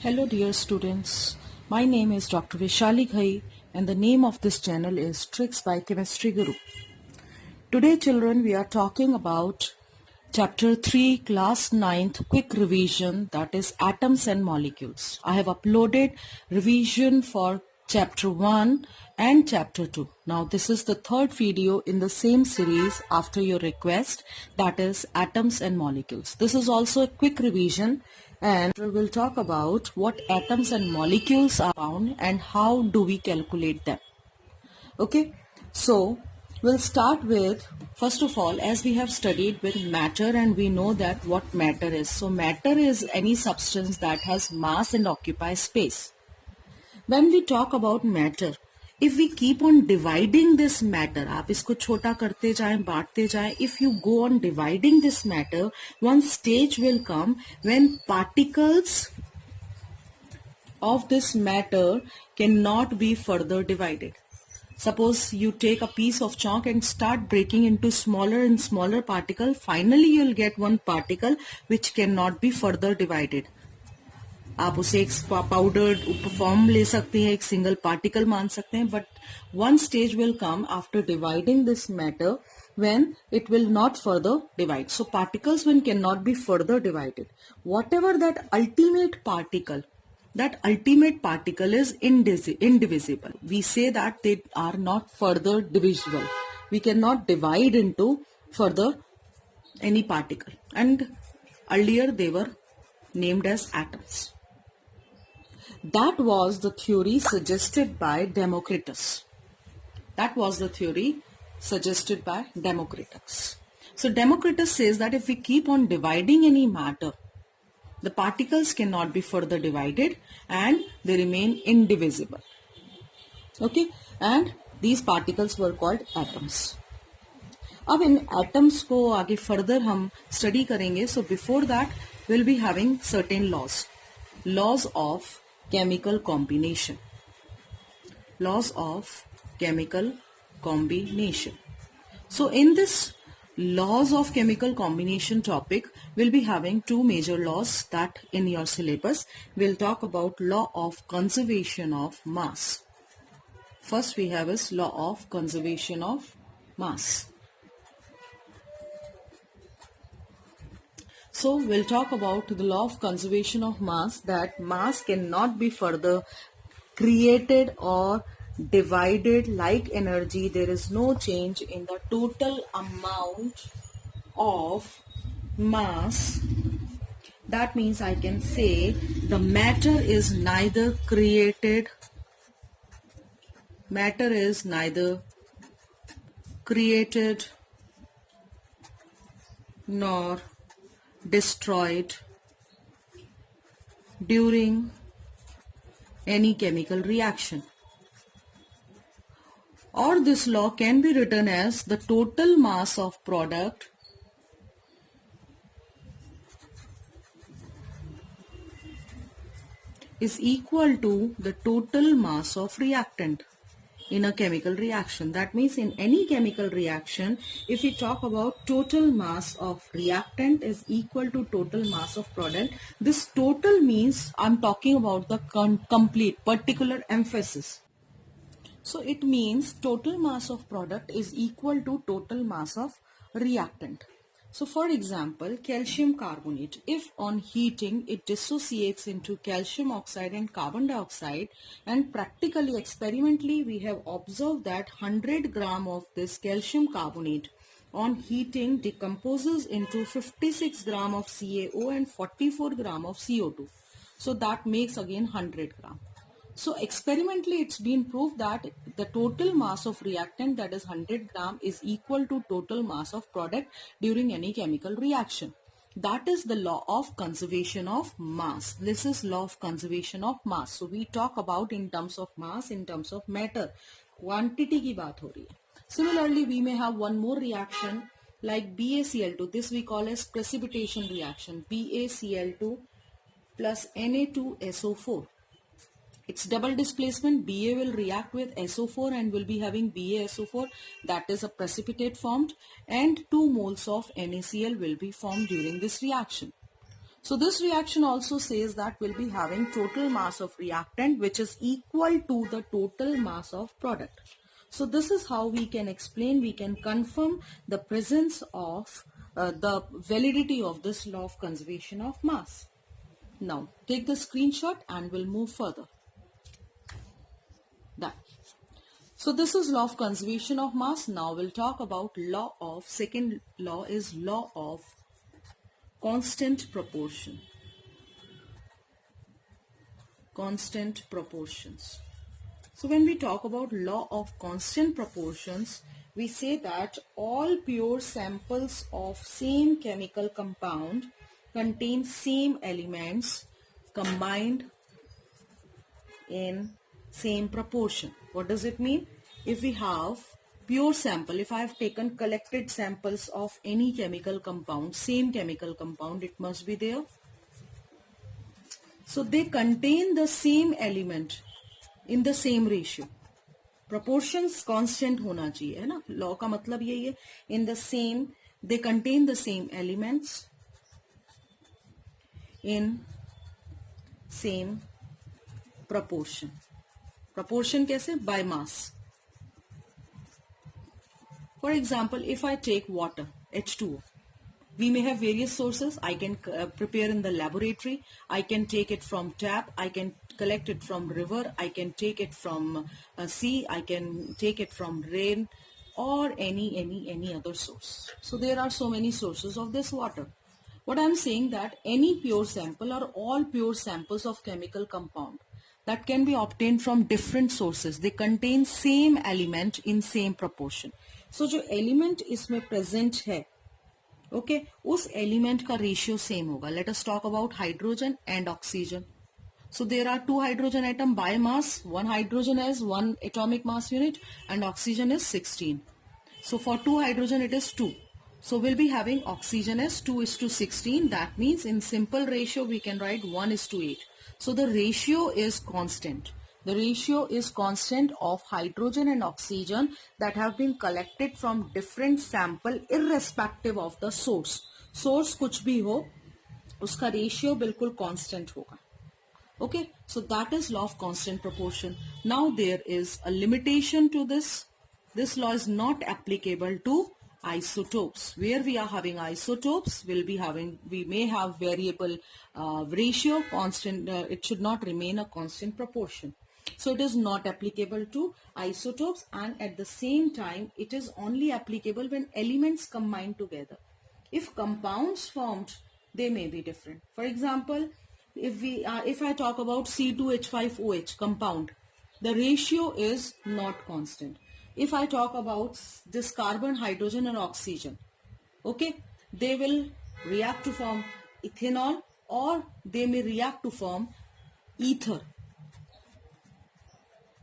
Hello dear students, my name is Dr. Vishali Ghai and the name of this channel is Tricks by Chemistry Guru. Today children we are talking about chapter 3 class 9th quick revision, that is atoms and molecules. I have uploaded revision for chapter 1 and chapter 2. Now this is the third video in the same series after your request, that is atoms and molecules. This is also a quick revision and we'll talk about what atoms and molecules are found and how do we calculate them. Okay, so we'll start with, first of all, as we have studied with matter and we know that what matter is. So matter is any substance that has mass and occupies space. When we talk about matter, if we keep on dividing this matter, आप इसको छोटा करते जाएं, बांटते जाएं, if you go on dividing this matter, one stage will come when particles of this matter cannot be further divided. Suppose you take a piece of chalk and start breaking into smaller and smaller particles. Finally, you'll get one particle which cannot be further divided. आप उसे एक powdered form ले सकते हैं, एक single particle मान सकते हैं, but one stage will come after dividing this matter when it will not further divide. So particles when cannot be further divided. Whatever that ultimate particle is indivisible. We say that they are not further divisible. We cannot divide into further any particle. And earlier they were named as atoms. That was the theory suggested by Democritus. So Democritus says that if we keep on dividing any matter, the particles cannot be further divided and they remain indivisible. Okay, and these particles were called atoms. अब इन atoms को आगे further हम study करेंगे. So before that we'll be having certain laws of chemical combination. So in this laws of chemical combination topic, we'll be having two major laws that in your syllabus. We'll talk about law of conservation of mass. First we have is law of conservation of mass. So we'll talk about the law of conservation of mass, that mass cannot be further created or divided like energy. There is no change in the total amount of mass. That means I can say the matter is neither created nor destroyed during any chemical reaction. Or this law can be written as the total mass of product is equal to the total mass of reactant in a chemical reaction. That means in any chemical reaction, if we talk about total mass of reactant is equal to total mass of product, this total means I'm talking about the complete particular emphasis. So it means total mass of product is equal to total mass of reactant. So for example, calcium carbonate, if on heating it dissociates into calcium oxide and carbon dioxide, and practically experimentally we have observed that 100 gram of this calcium carbonate on heating decomposes into 56 gram of CaO and 44 gram of CO2. So that makes again 100 gram. So experimentally it's been proved that the total mass of reactant, that is 100 gram, is equal to total mass of product during any chemical reaction. That is the law of conservation of mass. This is law of conservation of mass. So we talk about in terms of mass, in terms of matter. Quantity की बात हो रही है. Similarly, we may have one more reaction like BaCl2. This we call as precipitation reaction. BaCl2 plus Na2SO4. It's double displacement. Ba will react with SO4 and will be having BaSO4, that is a precipitate formed, and 2 moles of NaCl will be formed during this reaction. So this reaction also says that we'll be having total mass of reactant which is equal to the total mass of product. So this is how we can explain, we can confirm the presence of the validity of this law of conservation of mass. Now take the screenshot and we'll move further. Done. So this is law of conservation of mass. Now we'll talk about second law is law of constant proportion. Constant proportions. So when we talk about law of constant proportions, we say that all pure samples of same chemical compound contain same elements combined in same proportion. What does it mean? If we have pure sample, if I have taken collected samples of any chemical compound, same chemical compound, it must be there. So they contain the same element in the same ratio. Proportions constant होना चाहिए, है ना? Law का मतलब यही है. In the same, they contain the same elements in same proportion. Proportion कैसे? By mass. For example, if I take water, H2O, we may have various sources. I can prepare in the laboratory. I can take it from tap. I can collect it from river. I can take it from sea. I can take it from rain or any other source. So there are so many sources of this water. What I'm saying that any pure sample or all pure samples of chemical compound that can be obtained from different sources. They contain same element in same proportion. So जो element इसमें present है, okay, उस element का ratio same होगा. Let us talk about hydrogen and oxygen. So there are two hydrogen atom by mass. One hydrogen has 1 atomic mass unit and oxygen is 16. So for two hydrogen it is 2. So we'll be having oxygen as 2:16. That means in simple ratio we can write 1:8. So the ratio is constant. The ratio is constant of hydrogen and oxygen that have been collected from different sample irrespective of the source. Source कुछ भी हो, उसका ratio बिल्कुल constant होगा. Okay, so that is law of constant proportion. Now there is a limitation to this. This law is not applicable to isotopes. Where we are having isotopes, we may have variable ratio, constant. It should not remain a constant proportion. So it is not applicable to isotopes, and at the same time it is only applicable when elements combine together. If compounds formed, they may be different. For example, if I talk about C2H5OH compound, the ratio is not constant. If I talk about this carbon, hydrogen and oxygen, okay, they will react to form ethanol or they may react to form ether.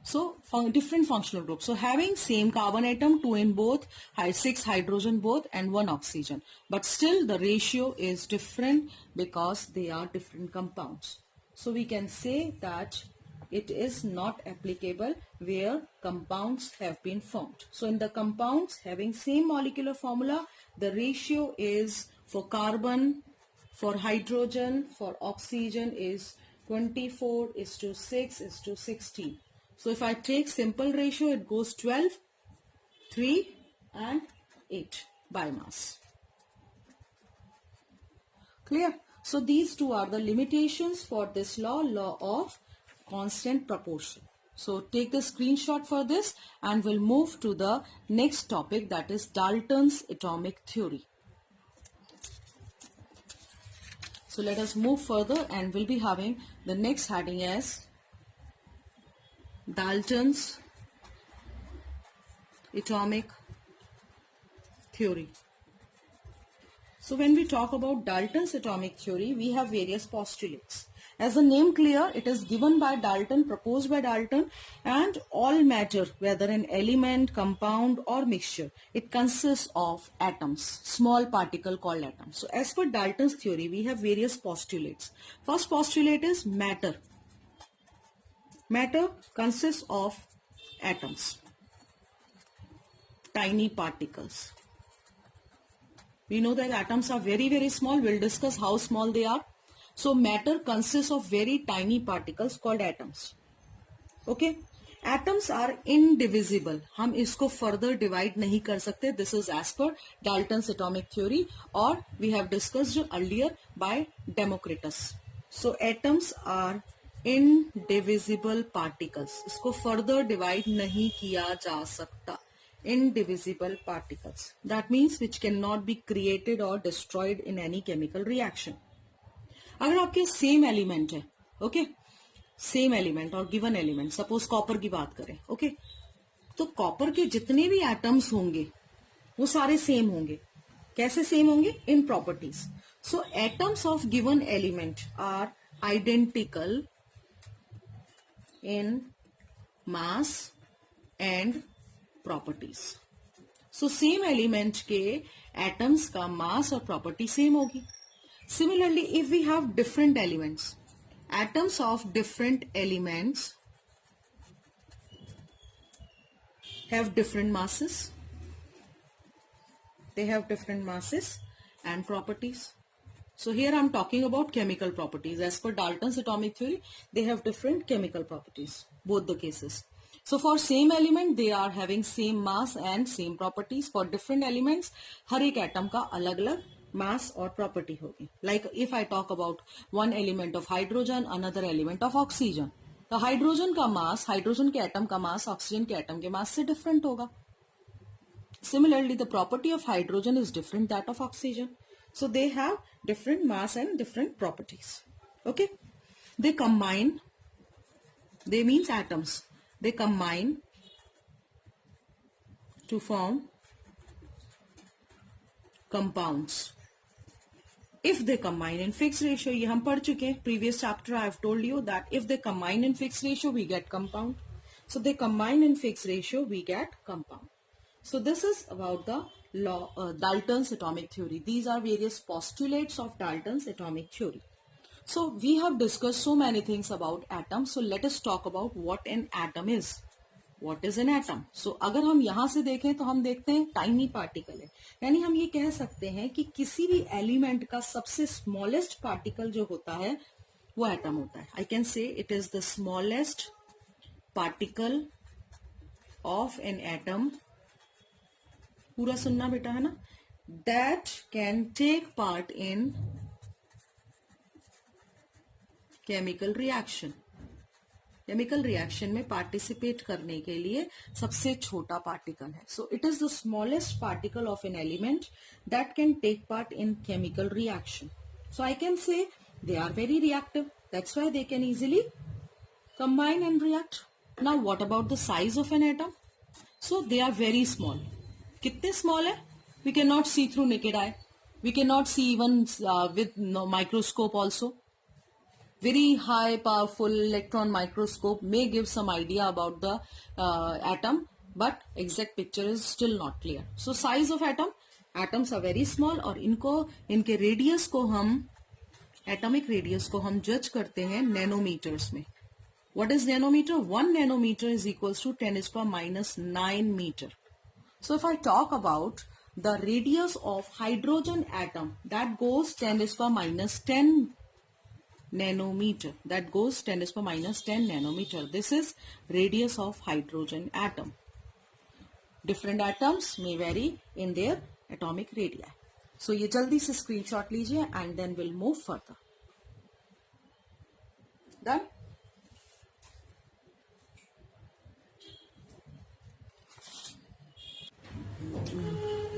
So different functional groups. So having same carbon atom, 2 in both, 6 hydrogen both and 1 oxygen. But still the ratio is different because they are different compounds. So we can say that it is not applicable where compounds have been formed. So in the compounds having same molecular formula, the ratio is for carbon, for hydrogen, for oxygen is 24:6:16. So if I take simple ratio, it goes 12, 3 and 8 by mass. Clear? So these two are the limitations for this law of constant proportion. So take the screenshot for this and we'll move to the next topic, that is Dalton's atomic theory. So let us move further and we'll be having the next heading as Dalton's atomic theory. So when we talk about Dalton's atomic theory, we have various postulates. As the name clear, it is given by Dalton, proposed by Dalton, and all matter, whether an element, compound or mixture, it consists of atoms, small particle called atoms. So as per Dalton's theory, we have various postulates. First postulate is matter. Matter consists of atoms, tiny particles. We know that atoms are very, very small. We'll discuss how small they are. So matter consists of very tiny particles called atoms. Okay, atoms are indivisible. हम इसको further divide नहीं कर सकते. This is as per Dalton's atomic theory, or we have discussed earlier by Democritus. So atoms are indivisible particles. इसको further divide नहीं किया जा सकता. Indivisible particles. That means which cannot be created or destroyed in any chemical reaction. अगर आपके same element है, okay, same element और given element, suppose copper की बात करें, ओके, तो कॉपर के जितने भी एटम्स होंगे वो सारे सेम होंगे. कैसे सेम होंगे? In properties. So atoms of given element are identical in mass and properties. So same element के एटम्स का मास और प्रॉपर्टी सेम होगी. Similarly if we have different elements, atoms of different elements have different masses. They have different masses and properties. So here I'm talking about chemical properties. As per Dalton's atomic theory, they have different chemical properties, both the cases. So for same element, they are having same mass and same properties. For different elements, हर एक atom का अलग-अलग mass और property होगी. Like if I talk about one element of hydrogen, another element of oxygen, तो hydrogen का मास, hydrogen के atom का मास oxygen के एटम के मास से डिफरेंट होगा. Similarly, the property of hydrogen is different that of oxygen. So they have different mass and different properties. Okay, they combine. They means atoms. They combine to form compounds. If they combine in fixed ratio, ये हम पढ़ चुके हैं. Previous chapter I have told you that if they combine in fixed ratio, we get compound. So they combine in fixed ratio, we get compound. So this is about the law, Dalton's atomic theory. These are various postulates of Dalton's atomic theory. So we have discussed so many things about atoms. So let us talk about what an atom is. What is an atom? So अगर हम यहाँ से देखें तो हम देखते हैं tiny particle है. यानी हम ये कह सकते हैं कि किसी भी एलिमेंट का सबसे स्मॉलेस्ट पार्टिकल जो होता है वो एटम होता है. I can say it is the smallest particle of an atom. पूरा सुनना बेटा, है ना. That can take part in chemical reaction. Chemical reaction में पार्टिसिपेट करने के लिए सबसे छोटा पार्टिकल है. So it is the smallest particle of an element that can take part in chemical reaction. So I can say they are very reactive. That's why they can easily combine and react. Now what about the size of an atom? So they are very small. कितने small है? We can not see through naked eye. We can not see even with microscope also. Very high powerful electron microscope may give some idea about the atom, but exact picture is still not clear. So size of atom, atoms are very small और इनके radius को हम, atomic radius को हम judge करते हैं nanometers में. What is nanometer? 1 nanometer is equals to 10 is power minus 9 meter. So if I talk about the radius of hydrogen atom, that goes 10 is power minus 10 nanometer. That goes 10 is power minus 10 nanometer. This is radius of hydrogen atom. Different atoms may vary in their atomic radii. So ये जल्दी से screenshot लीजिए and then we'll move further. Done?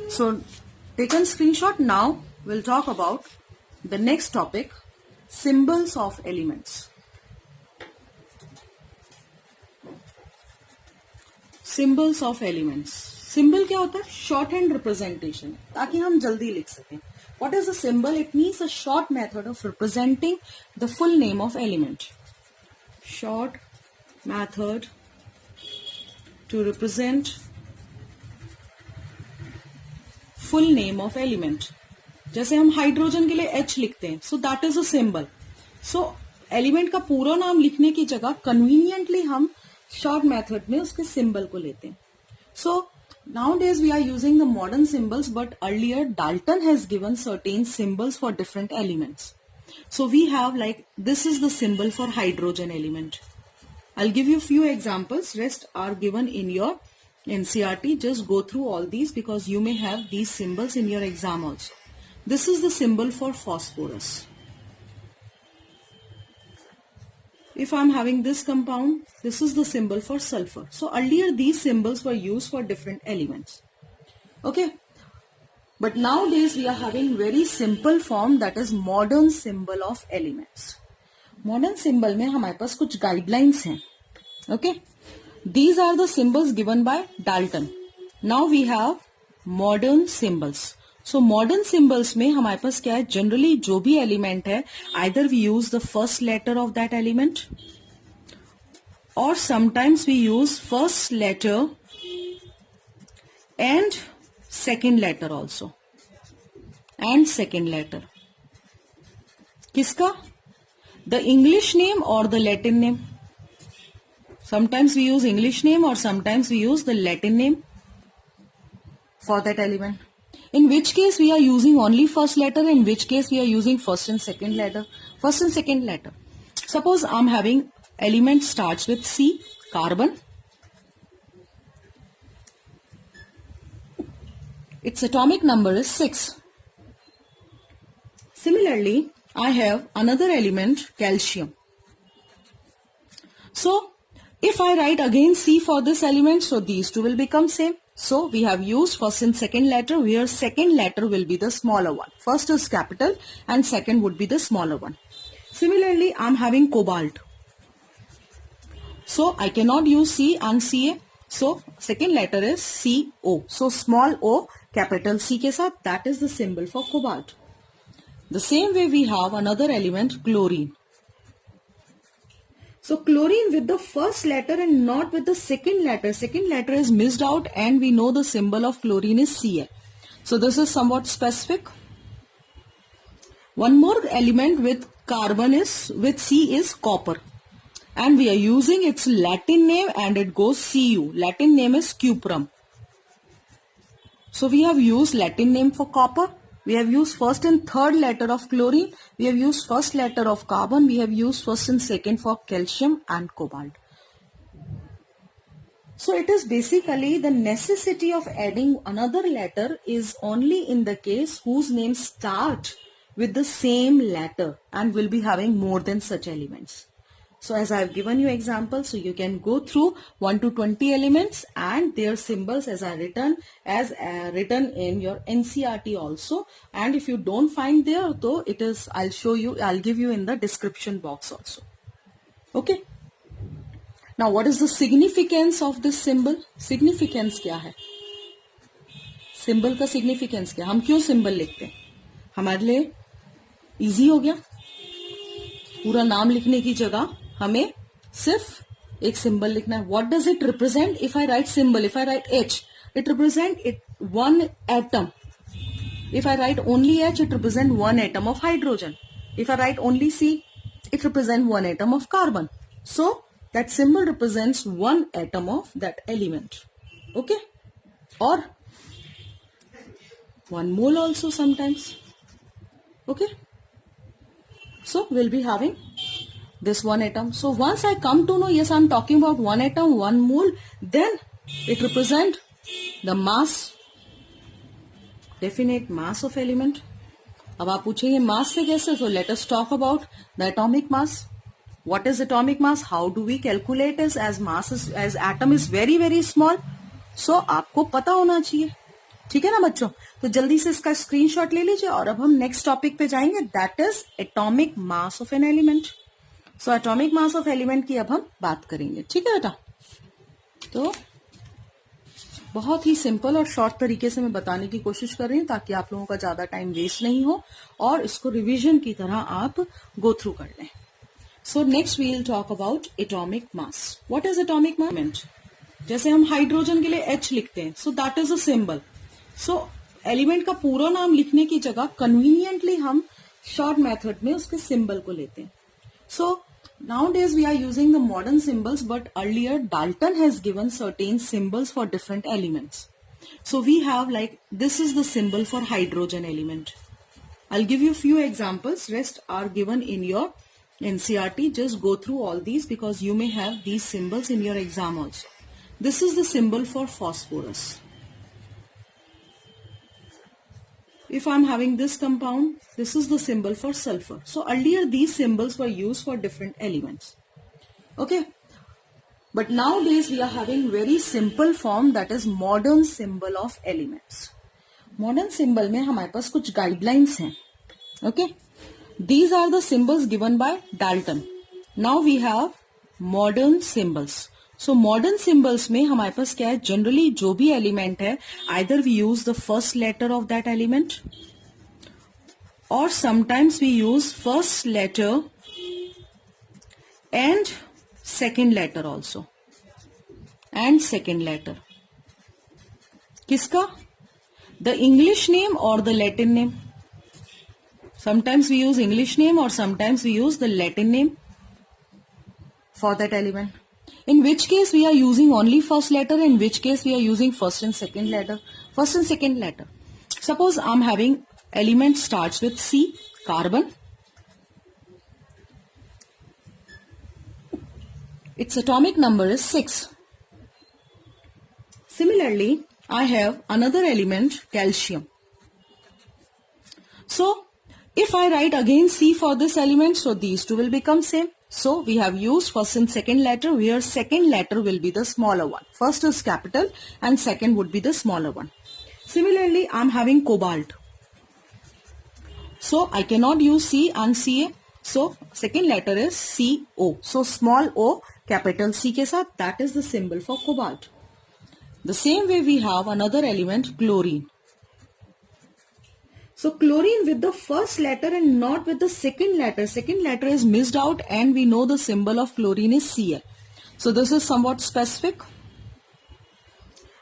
So taken screenshot. Now we'll talk about the next topic. Symbols of elements. Symbols of elements. Symbol क्या होता है? Shorthand representation, ताकि हम जल्दी लिख सकें. What is a symbol? It means a short method of representing the full name of element. Short method to represent full name of element. जैसे हम हाइड्रोजन के लिए H लिखते हैं, so that is a symbol. So element का पूरा नाम लिखने की जगह कन्वीनियंटली हम शॉर्ट मेथड में उसके सिंबल को लेते हैं. सो nowadays we are using the modern symbols, but earlier Dalton has given certain symbols for different elements. So we have like, this is the symbol for hydrogen element. I'll give you few examples. Rest are given in your NCERT. Just go through all these because you may have these symbols in your exam also. This is the symbol for phosphorus. If I'm having this compound, this is the symbol for sulfur. So earlier these symbols were used for different elements. Okay. But nowadays we are having very simple form, that is modern symbol of elements. Modern symbol में हमारे पास कुछ guidelines हैं. Okay. These are the symbols given by Dalton. Now we have modern symbols. So modern symbols में हमारे पास क्या है? Generally जो भी element है, either we use the first letter of that element, or sometimes we use first letter and second letter also. And second letter. किसका? The English name or the Latin name? Sometimes we use English name or sometimes we use the Latin name for that element. In which case we are using only first letter, in which case we are using first and second letter. First and second letter. Suppose I'm having element starts with C, carbon. Its atomic number is 6. Similarly, I have another element, calcium. So, if I write again C for this element, so these two will become same. So, we have used first and second letter, where second letter will be the smaller one. First is capital and second would be the smaller one. Similarly, I am having cobalt. So, I cannot use C and Ca. So, second letter is CO. So, small o, capital C के साथ, that is the symbol for cobalt. The same way we have another element, chlorine. So chlorine with the first letter and not with the second letter. Second letter is missed out and we know the symbol of chlorine is Cl. So this is somewhat specific. One more element with carbon is, with C is copper. And we are using its Latin name and it goes Cu. Latin name is cuprum. So we have used Latin name for copper. We have used first and third letter of chlorine. We have used first letter of carbon. We have used first and second for calcium and cobalt. So it is basically the necessity of adding another letter is only in the case whose name start with the same letter and will be having more than such elements. So as I have given you examples, so you can go through 1 to 20 elements and their symbols as are written in your NCERT also. And if you don't find there, though it is, I'll show you, I'll give you in the description box also. Okay. Now what is the significance of this symbol? Significance क्या है? Symbol का significance क्या? हम क्यों symbol लिखते हैं? हमारे लिए easy हो गया. पूरा नाम लिखने की जगह हमें सिर्फ एक सिंबल लिखना है. What does it represent? If I write symbol, if I write H, it represent it one atom. If I write only H, it represent one atom of hydrogen. If I write only C, it represent one atom of carbon. So that symbol represents one atom of that element. Okay? Or one mole also sometimes. Okay? So we'll be having this one atom. So once I come to know, yes, I'm talking about one atom, one mole, then it represents the mass, definite mass of element. अब आप पूछेंगे mass से कैसे? So let us talk about the atomic mass. What is atomic mass? How do we calculate it? As mass is, as atom is very very small. So आपको पता होना चाहिए. ठीक है ना बच्चों? तो जल्दी से इसका स्क्रीनशॉट ले लीजिए और अब हम नेक्स्ट टॉपिक पे जाएंगे. That is atomic mass of an element. So atomic mass of element की अब हम बात करेंगे. ठीक है बेटा? तो बहुत ही सिंपल और शॉर्ट तरीके से मैं बताने की कोशिश कर रही हूँ ताकि आप लोगों का ज्यादा टाइम वेस्ट नहीं हो और इसको रिवीजन की तरह आप गो थ्रू कर लें. So next we will talk about atomic mass. What is atomic mass? जैसे हम हाइड्रोजन के लिए H लिखते हैं, so that is a symbol. So element का पूरा नाम लिखने की जगह कन्वीनियंटली हम शॉर्ट मेथड में उसके सिंबल को लेते हैं. सो nowadays we are using the modern symbols, but earlier Dalton has given certain symbols for different elements. So we have like, this is the symbol for hydrogen element. I'll give you few examples. Rest are given in your NCERT. Just go through all these because you may have these symbols in your exam also. This is the symbol for phosphorus. If I'm having this compound, this is the symbol for sulfur. So earlier these symbols were used for different elements. Okay. But nowadays we are having very simple form, that is modern symbol of elements. Modern symbol में हमारे पास कुछ guidelines हैं. Okay. These are the symbols given by Dalton. Now we have modern symbols. So modern symbols में हमारे पास क्या है? Generally जो भी element है, either we use the first letter of that element or sometimes we use first letter and second letter also. And second letter. किसका? The English name or the Latin name? Sometimes we use English name or sometimes we use the Latin name for that element. In which case we are using only first letter, in which case we are using first and second letter. First and second letter. Suppose I'm having element starts with C, carbon. Its atomic number is 6. Similarly, I have another element, calcium. So, if I write again C for this element, so these two will become same. So, we have used first and second letter, where second letter will be the smaller one. First is capital and second would be the smaller one. Similarly, I am having cobalt. So, I cannot use C and Ca. So, second letter is CO. So, small o, capital C के साथ, that is the symbol for cobalt. The same way we have another element, chlorine. So chlorine with the first letter and not with the second letter. Second letter is missed out and we know the symbol of chlorine is Cl. So this is somewhat specific.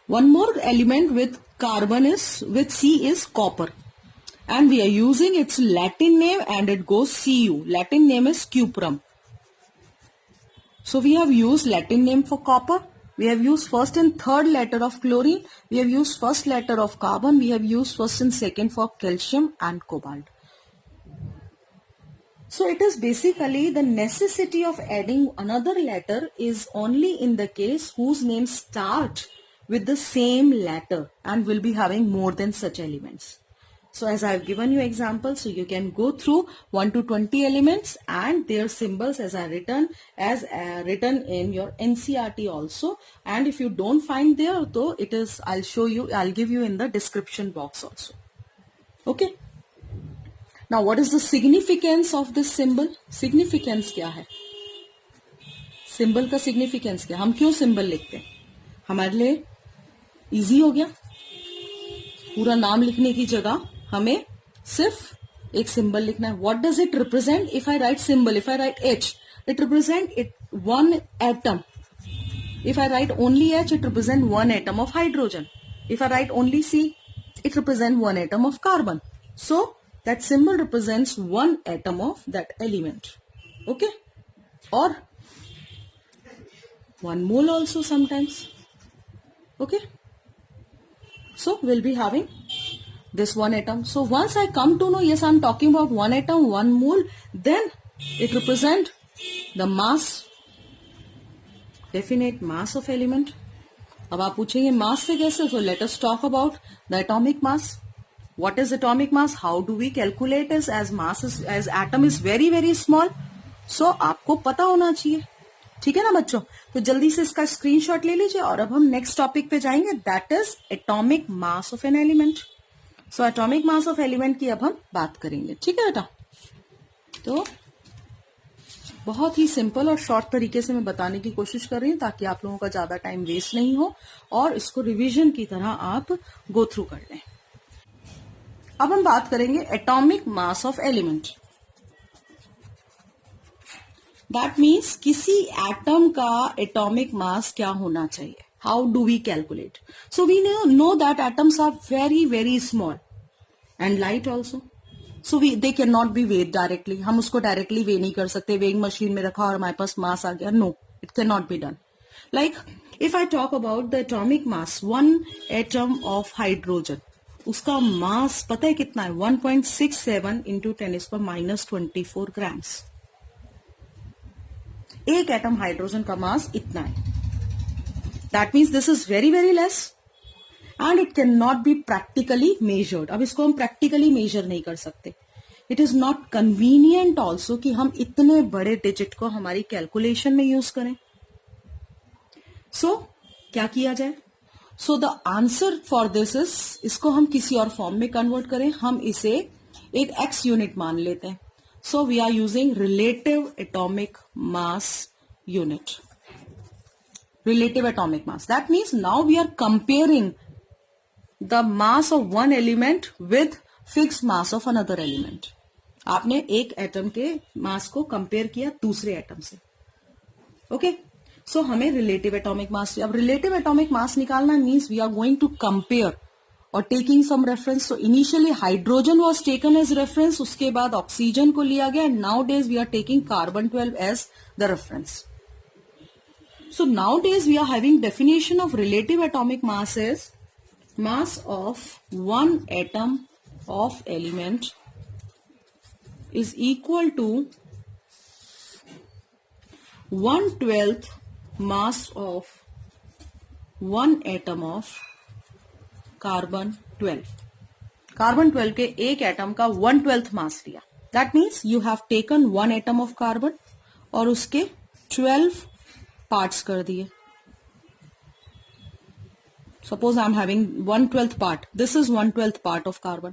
One more element with carbon is, with C is copper. And we are using its Latin name and it goes Cu. Latin name is cuprum. So we have used Latin name for copper. We have used first and third letter of chlorine. We have used first letter of carbon. We have used first and second for calcium and cobalt. So it is basically the necessity of adding another letter is only in the case whose name start with the same letter and will be having more than such elements. So as I have given you examples, so you can go through 1 to 20 elements and their symbols as written in your NCERT also. And if you don't find there, though it is, I'll give you in the description box also. Okay. Now what is the significance of this symbol? Significance क्या है? Symbol का significance क्या? हम क्यों symbol लिखते हैं? हमारे लिए easy हो गया. पूरा नाम लिखने की जगह हमें सिर्फ एक सिंबल लिखना है. What does it represent? If I write symbol, if I write H, it represent it one atom. If I write only H, it represent one atom of hydrogen. If I write only C, it represent one atom of carbon. So that symbol represents one atom of that element. Okay? Or one mole also sometimes. Okay? So we'll be having this one atom. So once I come to know, yes, I'm talking about one atom, one mole, then it represents the mass, definite mass of element. अब आप पूछेंगे mass से कैसे? So let us talk about the atomic mass. What is atomic mass? How do we calculate this? As mass is, as atom is very very small. So आपको पता होना चाहिए. ठीक है ना बच्चों? तो जल्दी से इसका स्क्रीनशॉट ले लीजिए और अब हम नेक्स्ट टॉपिक पे जाएंगे. That is atomic mass of an element. So atomic mass of element की अब हम बात करेंगे. ठीक है बेटा? तो बहुत ही सिंपल और शॉर्ट तरीके से मैं बताने की कोशिश कर रही हूँ ताकि आप लोगों का ज्यादा टाइम वेस्ट नहीं हो और इसको रिवीजन की तरह आप गो थ्रू कर लें. अब हम बात करेंगे atomic mass of element. That means किसी एटम का एटॉमिक मास क्या होना चाहिए. How do we calculate? So we know that atoms are very very small and light also. So they can not be weighed directly. हम उसको directly वे नहीं कर सकते. वेइंग मशीन में रखा और हमारे पास मास आ गया. No, it can not be done. Like if I talk about the atomic mass, one atom of hydrogen. उसका मास पता है कितना है? 1.67 इंटू 10⁻⁻24 ग्राम्स। एक एटम हाइड्रोजन का मास इतना है। That means this is very very less and it can not be practically measured. अब इसको हम प्रैक्टिकली मेजर नहीं कर सकते। It is not convenient also कि हम इतने बड़े डिजिट को हमारी कैलकुलेशन में यूज करें। सो क्या किया जाए? So the answer for this is, इसको हम किसी और फॉर्म में कन्वर्ट करें। हम इसे एक एक्स यूनिट मान लेते हैं। So we are using relative atomic mass unit. Relative atomic mass, that means now we are comparing the mass of one element with fixed mass of another element. आपने एक atom के मास को compare किया दूसरे atom से। Okay, सो हमें relative atomic मास, अब relative atomic mass निकालना means we are going to compare और taking some reference. So initially hydrogen was taken as reference, उसके बाद ऑक्सीजन को लिया गया, and nowadays we are taking carbon 12 as the reference. So nowadays we are having definition of relative atomic mass is mass of one atom of element is equal to 1/12 mass of one atom of carbon 12. Carbon 12 के एक atom का 1/12 मास लिया। That means you have taken one atom of carbon और उसके 12 parts कर दिए। Suppose I am having 1/12 part, this is 1/12 part of carbon,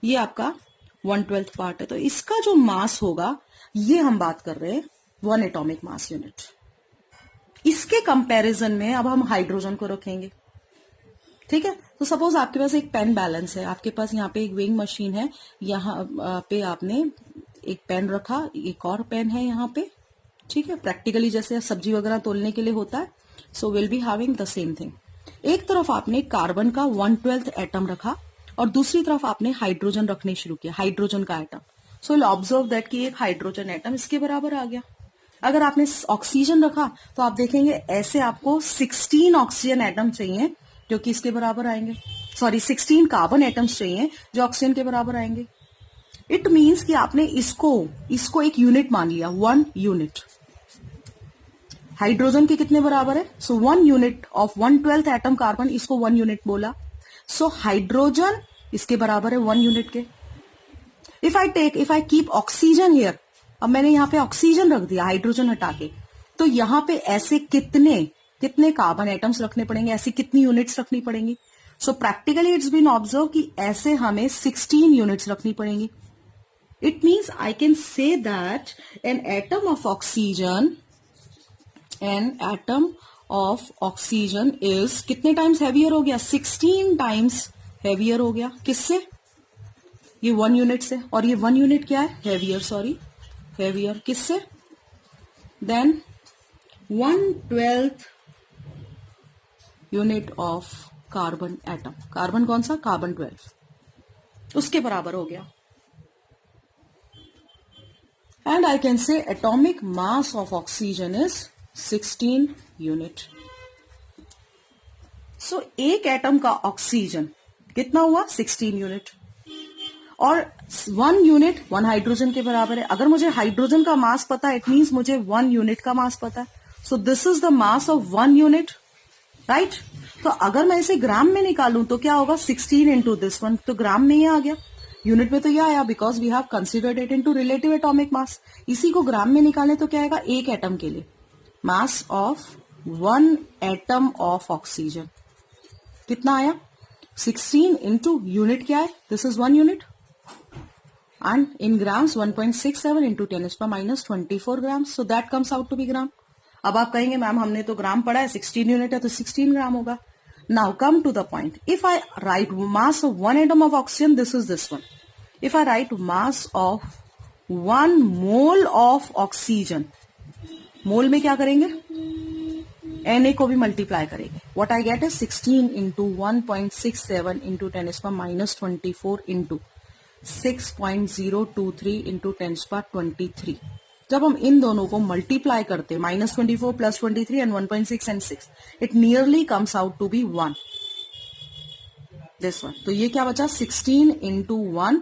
ये आपका 1/12 पार्ट है। तो इसका जो मास होगा, ये हम बात कर रहे हैं वन एटॉमिक मास यूनिट। इसके कंपैरिजन में अब हम हाइड्रोजन को रखेंगे। ठीक है, तो सपोज आपके पास एक पेन बैलेंस है, आपके पास यहाँ पे एक वेइंग मशीन है, यहाँ पे आपने एक पेन रखा, एक और पेन है यहाँ पे। ठीक है, प्रैक्टिकली जैसे सब्जी वगैरह तोलने के लिए होता है। So will be having the same thing. एक तरफ आपने कार्बन का 1/12 एटम रखा और दूसरी तरफ आपने हाइड्रोजन रखने शुरू किया, हाइड्रोजन का atom. So will observe that कि एक हाइड्रोजन एटम इसके बराबर आ गया। अगर आपने ऑक्सीजन रखा तो आप देखेंगे ऐसे आपको 16 ऑक्सीजन एटम चाहिए जो कि इसके बराबर आएंगे, सॉरी 16 कार्बन एटम्स चाहिए जो ऑक्सीजन के बराबर आएंगे। इट मीन्स कि आपने इसको एक यूनिट मान लिया, 1 यूनिट। हाइड्रोजन के कितने बराबर है? सो 1 यूनिट ऑफ 1/12 एटम कार्बन, इसको 1 यूनिट बोला। सो हाइड्रोजन इसके बराबर है 1 यूनिट के। If I keep oxygen here, अब मैंने यहां पे ऑक्सीजन रख दिया हाइड्रोजन हटा के, तो यहां पे ऐसे कितने कार्बन एटम्स रखने पड़ेंगे, ऐसी कितनी यूनिट्स रखनी पड़ेंगी? So practically it's been observe कि ऐसे हमें 16 यूनिट्स रखनी पड़ेंगी। It means I can say that an atom of oxygen is कितने टाइम्स हैवियर हो गया? 16 टाइम्स हैवियर हो गया। किससे? ये 1 यूनिट से। और ये 1 यूनिट क्या है? हैवियर किससे? Then 1/12 unit of carbon atom. Carbon कौन सा? कार्बन 12, उसके बराबर हो गया। And I can say atomic mass of oxygen is 16 unit. So एक एटम का ऑक्सीजन कितना हुआ? 16 यूनिट। और 1 यूनिट 1 हाइड्रोजन के बराबर है। अगर मुझे हाइड्रोजन का मास पता है, इट मीन्स मुझे 1 यूनिट का मास पता है। So this is the mass of 1 unit, right? तो अगर मैं इसे ग्राम में निकालूं तो क्या होगा? 16 इंटू दिस वन, तो ग्राम में ये आ गया। यूनिट में तो ये आया because we have considered it into relative atomic mass. इसी को ग्राम में निकालें तो क्या आएगा? एक एटम के लिए mass of 1 atom of oxygen कितना आया? 16 इंटू यूनिट क्या है? This is 1 unit and in grams 1.67 into 10⁻⁻24 grams. So that comes out to be gram. अब आप कहेंगे मैम हमने तो ग्राम पढ़ा है, 16 यूनिट है तो 16 ग्राम होगा। Now come to the point. If I write mass of 1 atom of oxygen, this is this one. If I write mass of 1 mole of oxygen, मोल में क्या करेंगे? Na को भी मल्टीप्लाई करेंगे। What I get is 16 into 1.67 into 10⁻⁻24 into 6.023 into 10⁻23। जब हम इन दोनों को मल्टीप्लाई करते हैं, -24 + 23 and 1.6 and 6, it nearly comes out to be 1. This one. तो ये क्या बचा 16 इंटू 1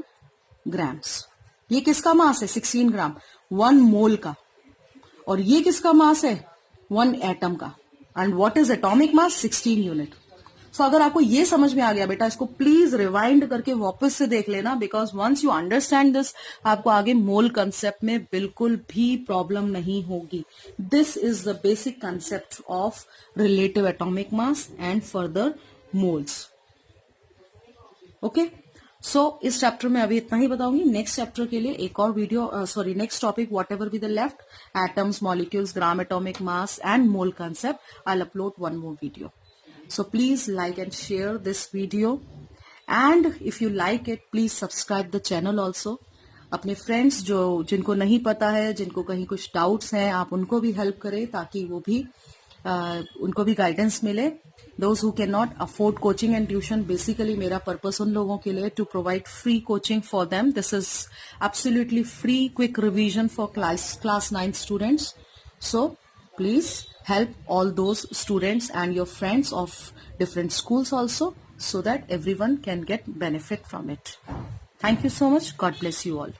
ग्राम्स। ये किसका मास है 16 ग्राम 1 मोल का, और ये किसका मास है 1 एटम का। And what is atomic mass 16 unit. So अगर आपको ये समझ में आ गया बेटा, इसको प्लीज रिवाइंड करके वापस से देख लेना, because once you understand this आपको आगे मोल कंसेप्ट में बिल्कुल भी प्रॉब्लम नहीं होगी। This is the basic concept of relative atomic mass and further moles. Okay, so इस चैप्टर में अभी इतना ही बताऊंगी। नेक्स्ट चैप्टर के लिए एक और video, sorry next topic what ever be the left, atoms, molecules, gram atomic mass and mole concept, I will upload one more video. So please like and share this video, and if you like it please subscribe the channel also. अपने friends जो जिनको नहीं पता है, जिनको कहीं कुछ doubts हैं, आप उनको भी हेल्प करें ताकि वो भी उनको भी गाइडेंस मिले. Those who cannot afford coaching and tuition, basically मेरा पर्पस उन लोगों के लिए to provide free coaching for them. This is absolutely free quick revision for class 9 students. So please help all those students and your friends of different schools also, so that everyone can get benefit from it. Thank you so much. God bless you all.